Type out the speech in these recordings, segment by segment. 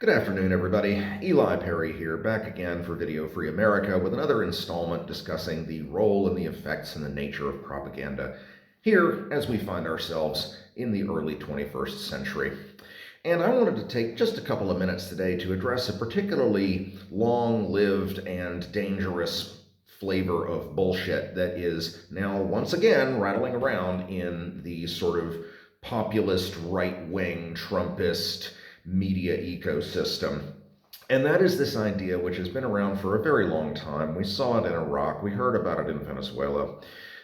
Good afternoon, everybody. Eli Perry here, back again for Video Free America with another installment discussing the role and the effects and the nature of propaganda here as we find ourselves in the early 21st century. And I wanted to take just a couple of minutes today to address a particularly long-lived and dangerous flavor of bullshit that is now once again rattling around in the sort of populist, right-wing, Trumpist media ecosystem. And that is this idea, which has been around for a very long time. We saw it in Iraq, we heard about it in Venezuela,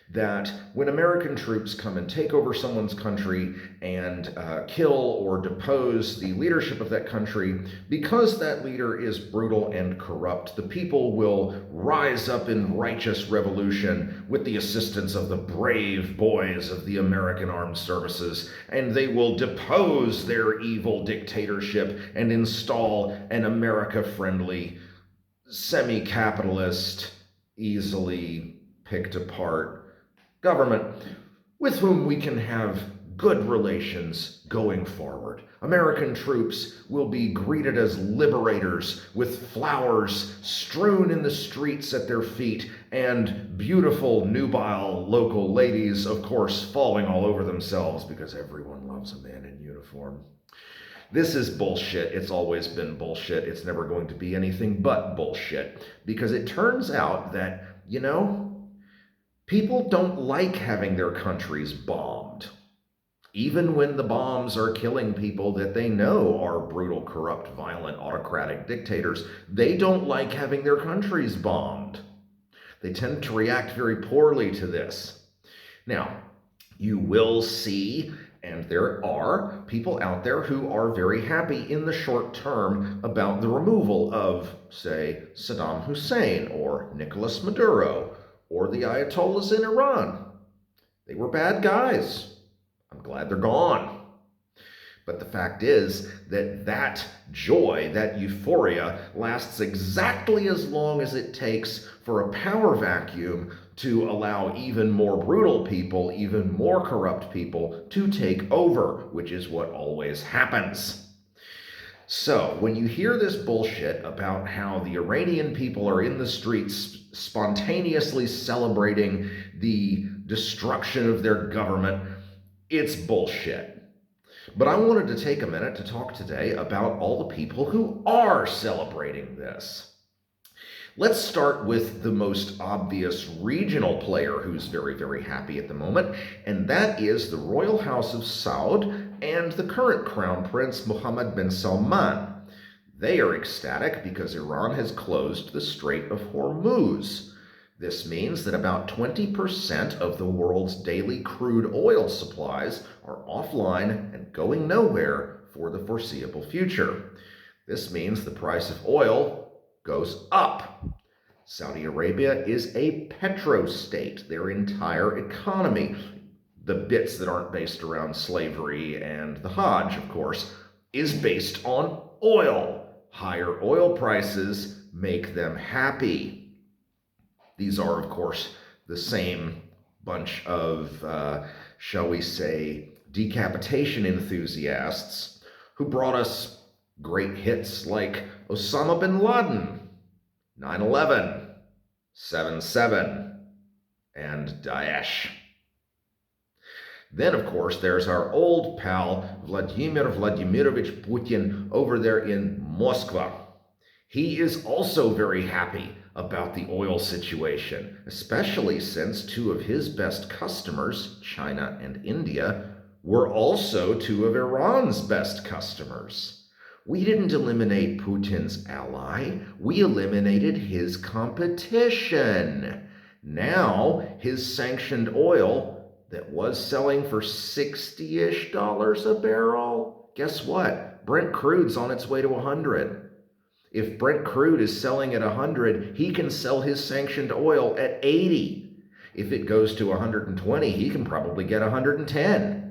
that when American troops come and take over someone's country and kill or depose the leadership of that country, because that leader is brutal and corrupt, the people will rise up in righteous revolution with the assistance of the brave boys of the American Armed Services, and they will depose their evil dictatorship and install an America-friendly, semi-capitalist, easily picked apart government with whom we can have good relations going forward. American troops will be greeted as liberators with flowers strewn in the streets at their feet and beautiful nubile local ladies, of course, falling all over themselves because everyone loves a man in uniform. This is bullshit. It's always been bullshit. It's never going to be anything but bullshit, because it turns out that, people don't like having their countries bombed. Even when the bombs are killing people that they know are brutal, corrupt, violent, autocratic dictators, they don't like having their countries bombed. They tend to react very poorly to this. Now, you will see, and there are people out there who are very happy in the short term about the removal of, say, Saddam Hussein or Nicolas Maduro or the Ayatollahs in Iran. They were bad guys. I'm glad they're gone. But the fact is that that joy, that euphoria, lasts exactly as long as it takes for a power vacuum to allow even more brutal people, even more corrupt people to take over, which is what always happens. So, when you hear this bullshit about how the Iranian people are in the streets spontaneously celebrating the destruction of their government, it's bullshit. But I wanted to take a minute to talk today about all the people who are celebrating this. Let's start with the most obvious regional player who's very, very happy at the moment, and that is the Royal House of Saud and the current Crown Prince Mohammed bin Salman. They are ecstatic because Iran has closed the Strait of Hormuz. This means that about 20% of the world's daily crude oil supplies are offline and going nowhere for the foreseeable future. This means the price of oil goes up. Saudi Arabia is a petrostate. Their entire economy, the bits that aren't based around slavery and the Hajj, of course, is based on oil. Higher oil prices make them happy. These are, of course, the same bunch of, shall we say, decapitation enthusiasts who brought us great hits like Osama bin Laden, 9/11, 7/7, and Daesh. Then, of course, there's our old pal Vladimir Vladimirovich Putin over there in Moscow. He is also very happy about the oil situation, especially since two of his best customers, China and India, were also two of Iran's best customers. We didn't eliminate Putin's ally, we eliminated his competition. Now, his sanctioned oil that was selling for $60-ish a barrel, guess what? Brent crude's on its way to 100. If Brent crude is selling at 100, he can sell his sanctioned oil at 80. If it goes to 120, he can probably get 110.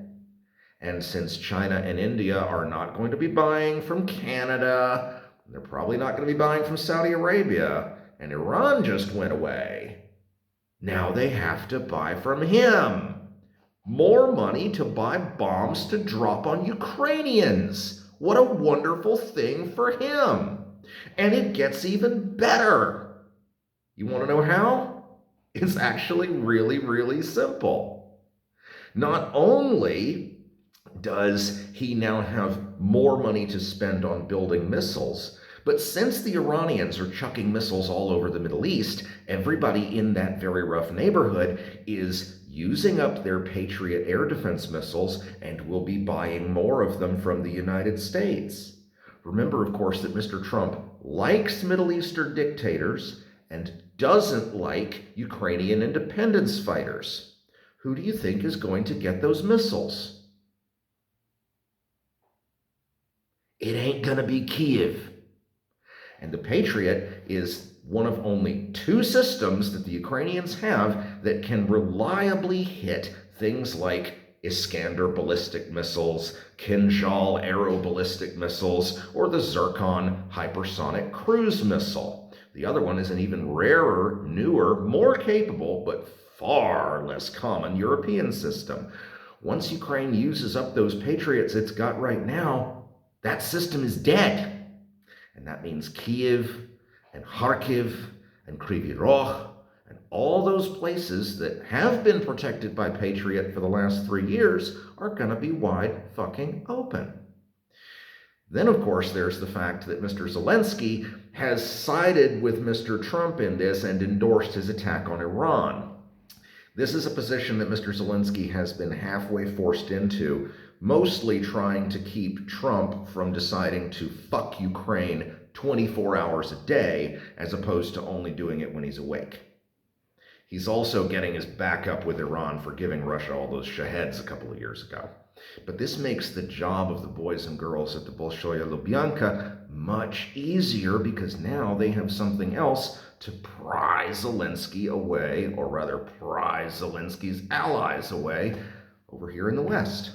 And since China and India are not going to be buying from Canada, they're probably not going to be buying from Saudi Arabia, and Iran just went away, now they have to buy from him. More money to buy bombs to drop on Ukrainians. What a wonderful thing for him. And it gets even better. You want to know how? It's actually really, really simple. Not only does he now have more money to spend on building missiles, but since the Iranians are chucking missiles all over the Middle East, everybody in that very rough neighborhood is using up their Patriot air defense missiles and will be buying more of them from the United States. Remember, of course, that Mr. Trump likes Middle Eastern dictators and doesn't like Ukrainian independence fighters. Who do you think is going to get those missiles? It ain't gonna be Kyiv. And the Patriot is one of only 2 systems that the Ukrainians have that can reliably hit things like Iskander ballistic missiles, Kinjal aeroballistic missiles, or the Zircon hypersonic cruise missile. The other one is an even rarer, newer, more capable, but far less common European system. Once Ukraine uses up those Patriots it's got right now, that system is dead. And that means Kyiv and Kharkiv and Kryvyi Rih and all those places that have been protected by Patriot for the last 3 years are going to be wide fucking open. Then, of course, there's the fact that Mr. Zelensky has sided with Mr. Trump in this and endorsed his attack on Iran. This is a position that Mr. Zelensky has been halfway forced into, mostly trying to keep Trump from deciding to fuck Ukraine 24 hours a day, as opposed to only doing it when he's awake. He's also getting his back up with Iran for giving Russia all those Shaheds a couple of years ago. But this makes the job of the boys and girls at the Bolshoye Lubyanka much easier, because now they have something else to pry Zelensky away, or rather pry Zelensky's allies away over here in the West.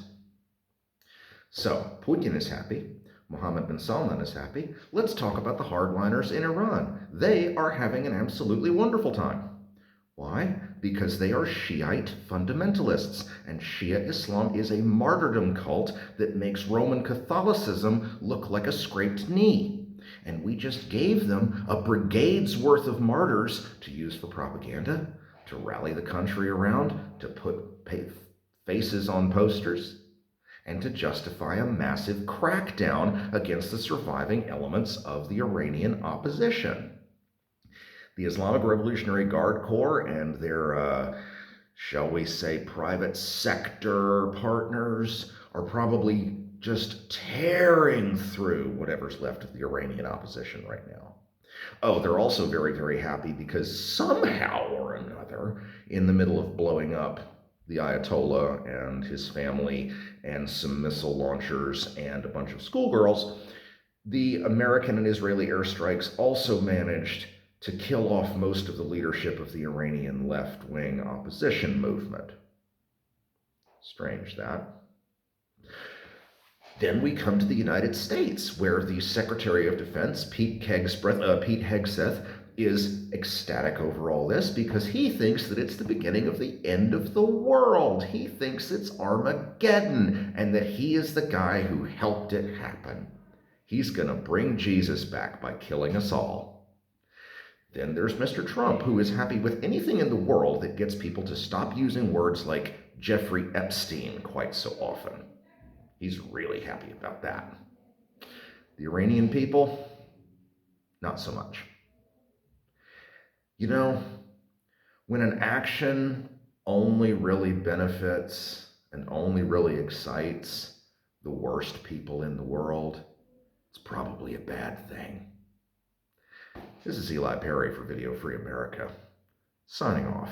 So, Putin is happy. Mohammed bin Salman is happy. Let's talk about the hardliners in Iran. They are having an absolutely wonderful time. Why? Because they are Shiite fundamentalists, and Shia Islam is a martyrdom cult that makes Roman Catholicism look like a scraped knee. And we just gave them a brigade's worth of martyrs to use for propaganda, to rally the country around, to put faces on posters, and to justify a massive crackdown against the surviving elements of the Iranian opposition. The Islamic Revolutionary Guard Corps and their, shall we say, private sector partners are probably just tearing through whatever's left of the Iranian opposition right now. Oh, they're also very, very happy because somehow or another, in the middle of blowing up the Ayatollah and his family and some missile launchers and a bunch of schoolgirls, the American and Israeli airstrikes also managed to kill off most of the leadership of the Iranian left-wing opposition movement. Strange, that. Then we come to the United States, where the Secretary of Defense, Pete Hegseth, is ecstatic over all this because he thinks that it's the beginning of the end of the world. He thinks it's Armageddon and that he is the guy who helped it happen. He's going to bring Jesus back by killing us all. Then there's Mr. Trump, who is happy with anything in the world that gets people to stop using words like Jeffrey Epstein quite so often. He's really happy about that. The Iranian people, not so much. You know, when an action only really benefits and only really excites the worst people in the world, it's probably a bad thing. This is Eli Perry for Video Free America, signing off.